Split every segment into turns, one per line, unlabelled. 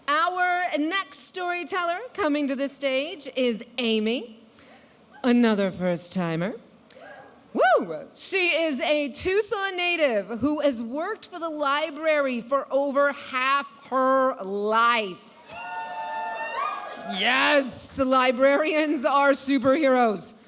Our next storyteller coming to the stage is Amy, another first-timer. Woo! She is a Tucson native who has worked for the library for over half her life. Yes, librarians are superheroes.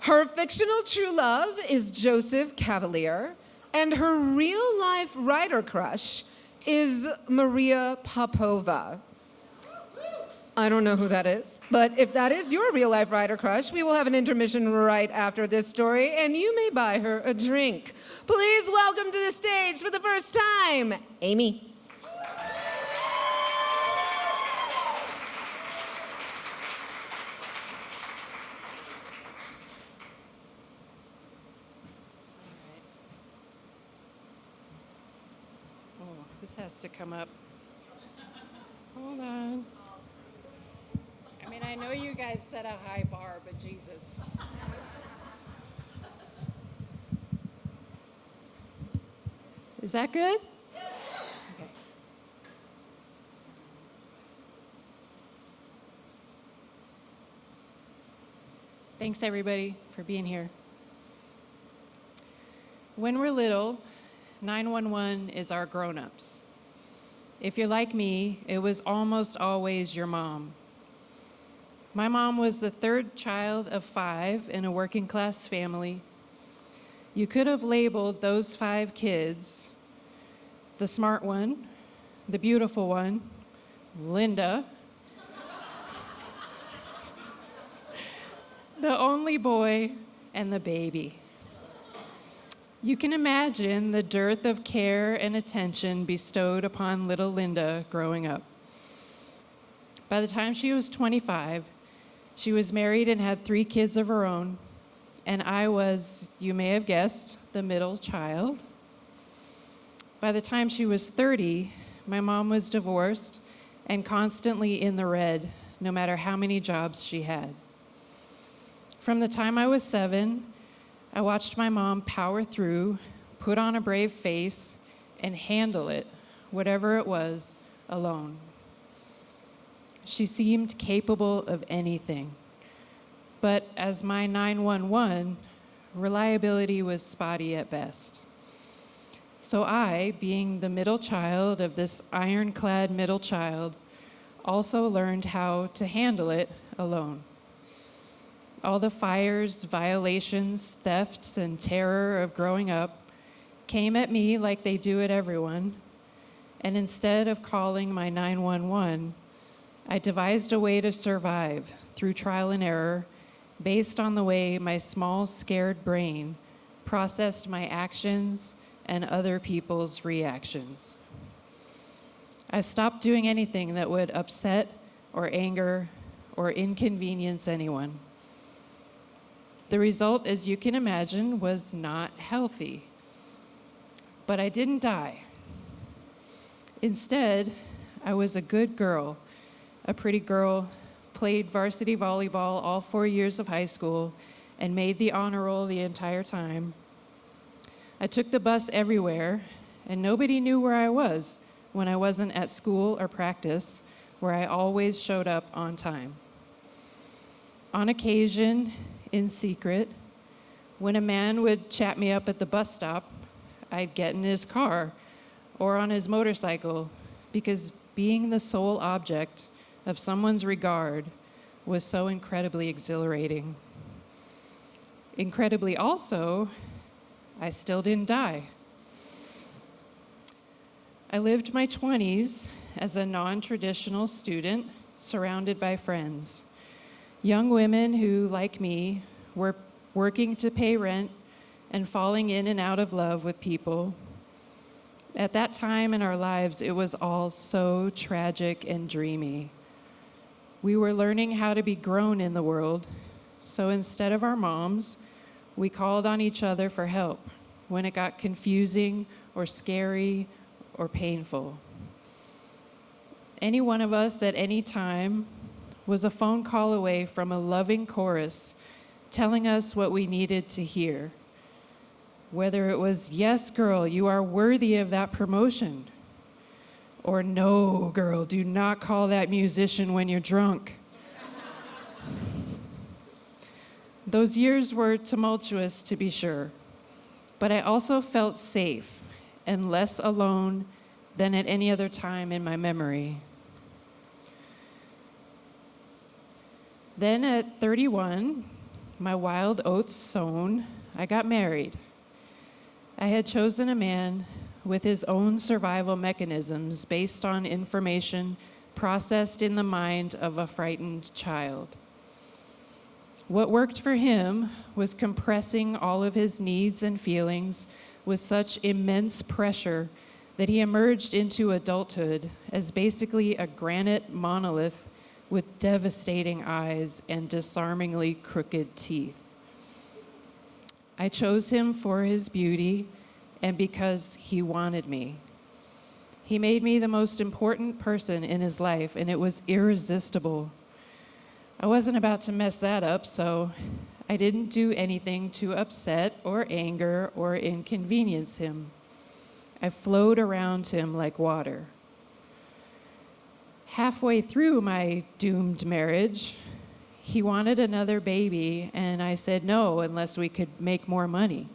Her fictional true love is Joseph Cavalier, and her real-life writer crush is Maria Popova. I don't know who that is, but if that is your real-life writer crush, we will have an intermission right after this story, and you may buy her a drink. Please welcome to the stage for the first time, Amy.
This has to come up. Hold on. I mean, I know you guys set a high bar, but Jesus. Is that good? Okay. Thanks, everybody, for being here. When we're little, 911 is our grown-ups. If you're like me, it was almost always your mom. My mom was the third child of 5 in a working-class family. You could have labeled those 5 kids the smart one, the beautiful one, Linda, the only boy, and the baby. You can imagine the dearth of care and attention bestowed upon little Linda growing up. By the time she was 25, she was married and had 3 kids of her own, and I was, you may have guessed, the middle child. By the time she was 30, my mom was divorced and constantly in the red, no matter how many jobs she had. From the time I was 7, I watched my mom power through, put on a brave face, and handle it, whatever it was, alone. She seemed capable of anything. But as my 911, reliability was spotty at best. So I, being the middle child of this ironclad middle child, also learned how to handle it alone. All the fires, violations, thefts, and terror of growing up came at me like they do at everyone, and instead of calling my 911, I devised a way to survive through trial and error based on the way my small, scared brain processed my actions and other people's reactions. I stopped doing anything that would upset or anger or inconvenience anyone. The result, as you can imagine, was not healthy. But I didn't die. Instead, I was a good girl, a pretty girl, played varsity volleyball all 4 years of high school, and made the honor roll the entire time. I took the bus everywhere, and nobody knew where I was when I wasn't at school or practice, where I always showed up on time. On occasion, in secret, when a man would chat me up at the bus stop, I'd get in his car or on his motorcycle, because being the sole object of someone's regard was so incredibly exhilarating. Incredibly also, I still didn't die. I lived my 20s as a non-traditional student surrounded by friends. Young women who, like me, were working to pay rent and falling in and out of love with people. At that time in our lives, it was all so tragic and dreamy. We were learning how to be grown in the world, so instead of our moms, we called on each other for help when it got confusing or scary or painful. Any one of us at any time was a phone call away from a loving chorus telling us what we needed to hear. Whether it was, "Yes, girl, you are worthy of that promotion," Or, no, girl, do not call that musician when you're drunk. Those years were tumultuous, to be sure, but I also felt safe and less alone than at any other time in my memory. Then at 31, my wild oats sown, I got married. I had chosen a man with his own survival mechanisms based on information processed in the mind of a frightened child. What worked for him was compressing all of his needs and feelings with such immense pressure that he emerged into adulthood as basically a granite monolith with devastating eyes and disarmingly crooked teeth. I chose him for his beauty and because he wanted me. He made me the most important person in his life, and it was irresistible. I wasn't about to mess that up, so I didn't do anything to upset or anger or inconvenience him. I flowed around him like water. Halfway through my doomed marriage, he wanted another baby, and I said no unless we could make more money.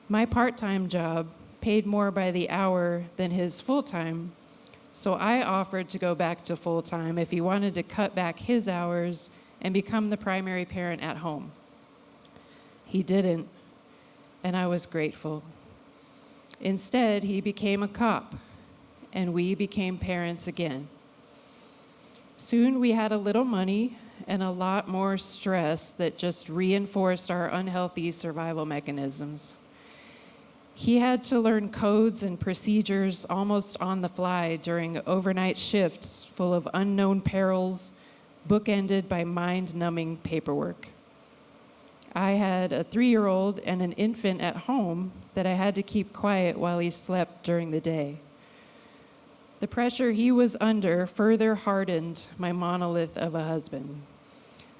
My part-time job paid more by the hour than his full-time, so I offered to go back to full-time if he wanted to cut back his hours and become the primary parent at home. He didn't, and I was grateful. Instead, he became a cop, and we became parents again. Soon we had a little money and a lot more stress that just reinforced our unhealthy survival mechanisms. He had to learn codes and procedures almost on the fly during overnight shifts full of unknown perils, bookended by mind-numbing paperwork. I had a 3-year-old and an infant at home that I had to keep quiet while he slept during the day. The pressure he was under further hardened my monolith of a husband.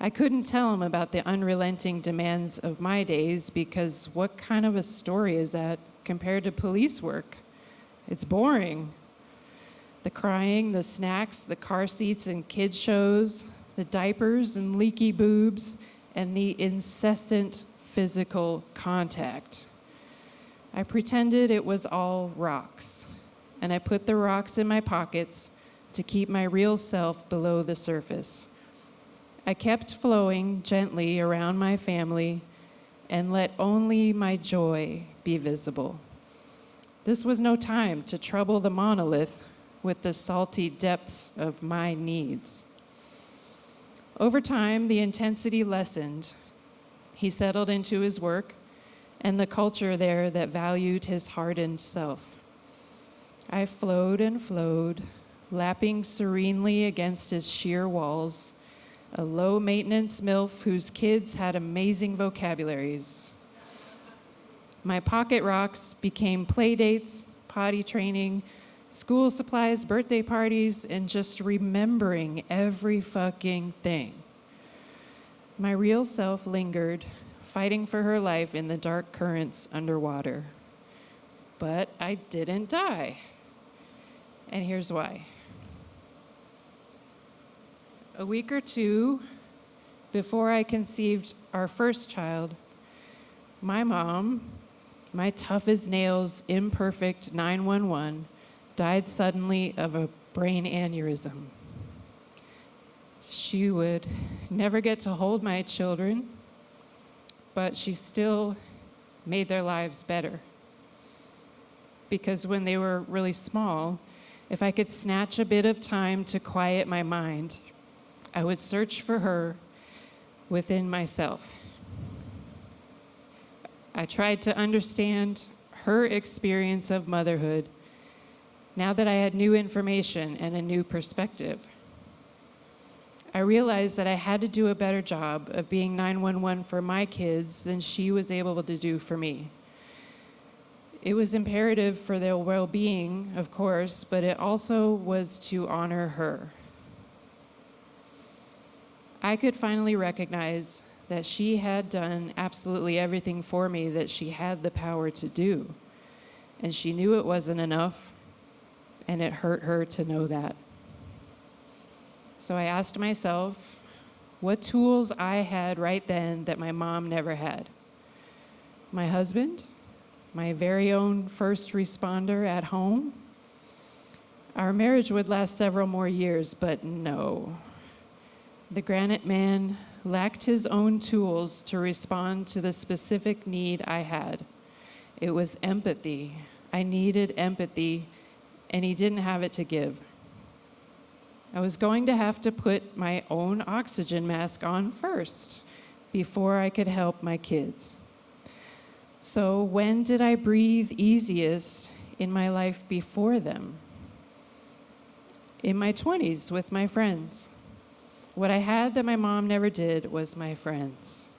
I couldn't tell him about the unrelenting demands of my days because what kind of a story is that compared to police work? It's boring. The crying, the snacks, the car seats and kids shows, the diapers and leaky boobs, and the incessant physical contact. I pretended it was all rocks, and I put the rocks in my pockets to keep my real self below the surface. I kept flowing gently around my family and let only my joy be visible. This was no time to trouble the monolith with the salty depths of my needs. Over time, the intensity lessened. He settled into his work and the culture there that valued his hardened self. I flowed and flowed, lapping serenely against his sheer walls, a low-maintenance MILF whose kids had amazing vocabularies. My pocket rocks became play dates, potty training, school supplies, birthday parties, and just remembering every fucking thing. My real self lingered, fighting for her life in the dark currents underwater. But I didn't die. And here's why. A week or two before I conceived our first child, my mom, my tough as nails, imperfect 911, died suddenly of a brain aneurysm. She would never get to hold my children, but she still made their lives better. Because when they were really small, if I could snatch a bit of time to quiet my mind, I would search for her within myself. I tried to understand her experience of motherhood now that I had new information and a new perspective. I realized that I had to do a better job of being 911 for my kids than she was able to do for me. It was imperative for their well-being, of course, but it also was to honor her. I could finally recognize that she had done absolutely everything for me that she had the power to do. And she knew it wasn't enough, and it hurt her to know that. So I asked myself what tools I had right then that my mom never had. My husband, my very own first responder at home. Our marriage would last several more years, but no. The granite man lacked his own tools to respond to the specific need I had. It was empathy. I needed empathy, and he didn't have it to give. I was going to have to put my own oxygen mask on first before I could help my kids. So when did I breathe easiest in my life before them? In my 20s with my friends. What I had that my mom never did was my friends.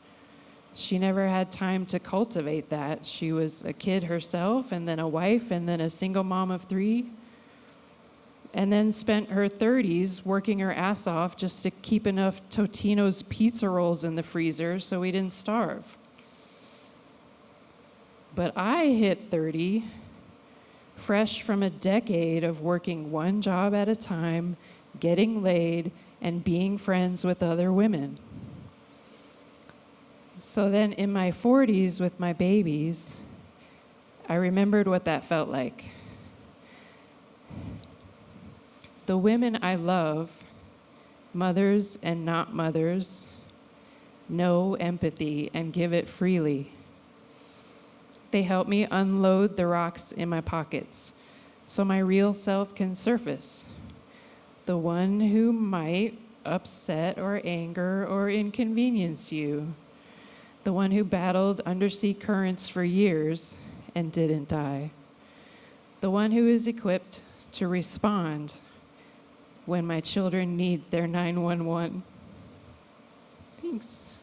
She never had time to cultivate that. She was a kid herself, and then a wife, and then a single mom of 3, and then spent her 30s working her ass off just to keep enough Totino's pizza rolls in the freezer so we didn't starve. But I hit 30, fresh from a decade of working one job at a time, getting laid, and being friends with other women. So then in my 40s with my babies, I remembered what that felt like. The women I love, mothers and not mothers, know empathy and give it freely. They help me unload the rocks in my pockets so my real self can surface. The one who might upset or anger or inconvenience you. The one who battled undersea currents for years and didn't die. The one who is equipped to respond when my children need their 911. Thanks.